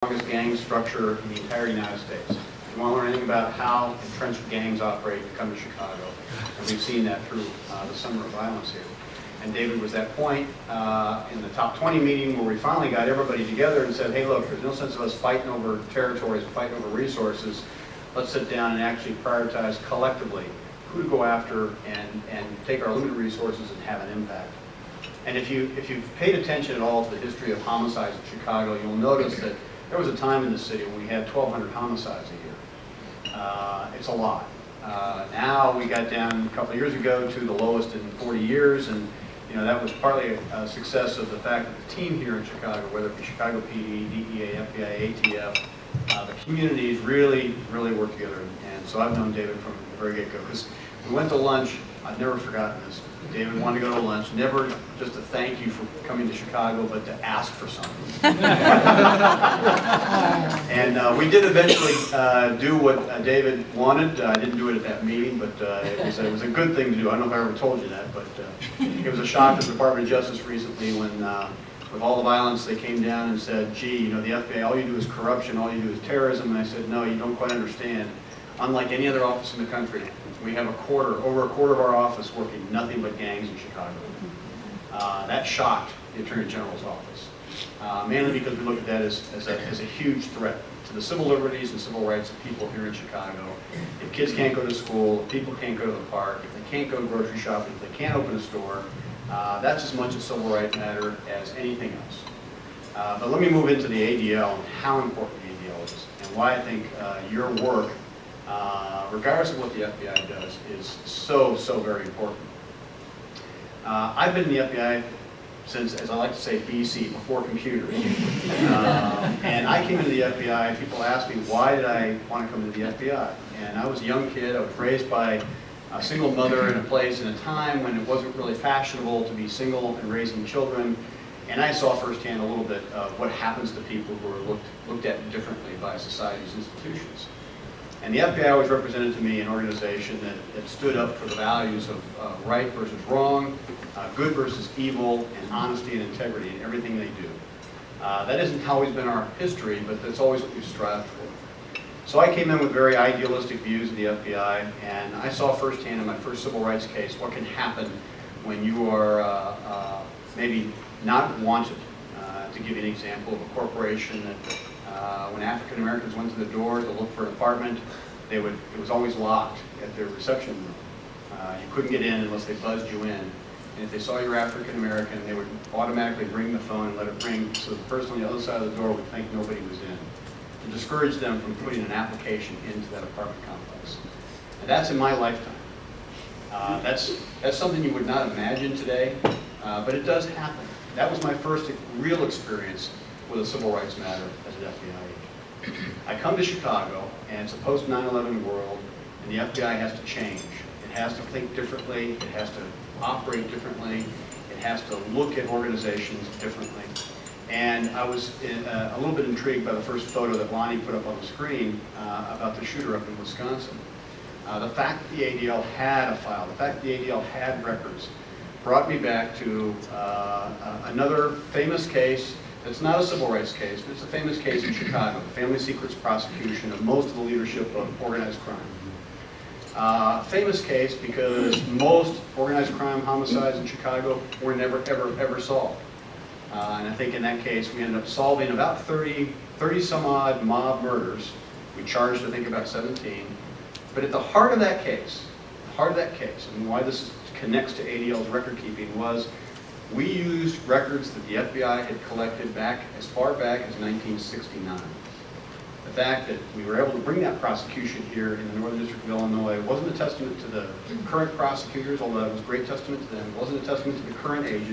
Strongest gang structure in the entire United States. If you want to learn anything about how entrenched gangs operate, you come to Chicago. And we've seen that through the summer of violence here. And David was that point in the top 20 meeting where we finally got everybody together and said, hey look, there's no sense of us fighting over territories, fighting over resources. Let's sit down and actually prioritize collectively who to go after and take our limited resources and have an impact. And if you've paid attention at all to the history of homicides in Chicago, you'll notice that there was a time in the city when we had 1,200 homicides a year. It's a lot. Now we got down a couple of years ago to the lowest in 40 years, and that was partly a success of the fact that the team here in Chicago, whether it be Chicago PD, DEA, FBI, ATF, the communities really work together. And so I've known David from the very get-go, because we went to lunch. I've never forgotten this. David wanted to go to lunch, never just to thank you for coming to Chicago, but to ask for something. And we did eventually do what David wanted. I didn't do it at that meeting, but it was a good thing to do. I don't know if I ever told you that, but it was a shock to the Department of Justice recently when, with all the violence, they came down and said, gee, the FBI, all you do is corruption, all you do is terrorism. And I said, no, you don't quite understand. Unlike any other office in the country, we have over a quarter of our office working nothing but gangs in Chicago. That shocked the Attorney General's office, mainly because we look at that as a huge threat to the civil liberties and civil rights of people here in Chicago. If kids can't go to school, if people can't go to the park, if they can't go grocery shopping, if they can't open a store, that's as much a civil rights matter as anything else. But let me move into the ADL and how important the ADL is, and why I think your work, regardless of what the FBI does, is so very important. I've been in the FBI since, as I like to say, BC, before computers. And I came into the FBI, people asked me, why did I want to come into the FBI? And I was a young kid. I was raised by a single mother in a place in a time when it wasn't really fashionable to be single and raising children. And I saw firsthand a little bit of what happens to people who are looked at differently by society's institutions. And the FBI always represented to me an organization that stood up for the values of right versus wrong, good versus evil, and honesty and integrity in everything they do. That hasn't always been our history, but that's always what we've strived for. So I came in with very idealistic views of the FBI, and I saw firsthand in my first civil rights case what can happen when you are maybe not wanted. To give you an example of a corporation that when African Americans went to the door to look for an apartment, it was always locked at their reception room. You couldn't get in unless they buzzed you in. And if they saw you were African American, they would automatically ring the phone and let it ring so the person on the other side of the door would think nobody was in, to discourage them from putting an application into that apartment complex. And that's in my lifetime. That's something you would not imagine today, but it does happen. That was my first real experience with a civil rights matter as an FBI agent. I come to Chicago, and it's a post-9/11 world, and the FBI has to change. It has to think differently, it has to operate differently, it has to look at organizations differently. And I was a little bit intrigued by the first photo that Lonnie put up on the screen about the shooter up in Wisconsin. The fact that the ADL had a file, the fact that the ADL had records, brought me back to another famous case. It's not a civil rights case, but it's a famous case in Chicago, the family secrets prosecution of most of the leadership of organized crime. Famous case because most organized crime homicides in Chicago were never, ever solved. And I think in that case, we ended up solving about 30 some odd mob murders. We charged, I think, about 17. But at the heart of that case, and why this connects to ADL's record keeping, was we used records that the FBI had collected as far back as 1969. The fact that we were able to bring that prosecution here in the Northern District of Illinois wasn't a testament to the current prosecutors, although it was a great testament to them. It wasn't a testament to the current agents.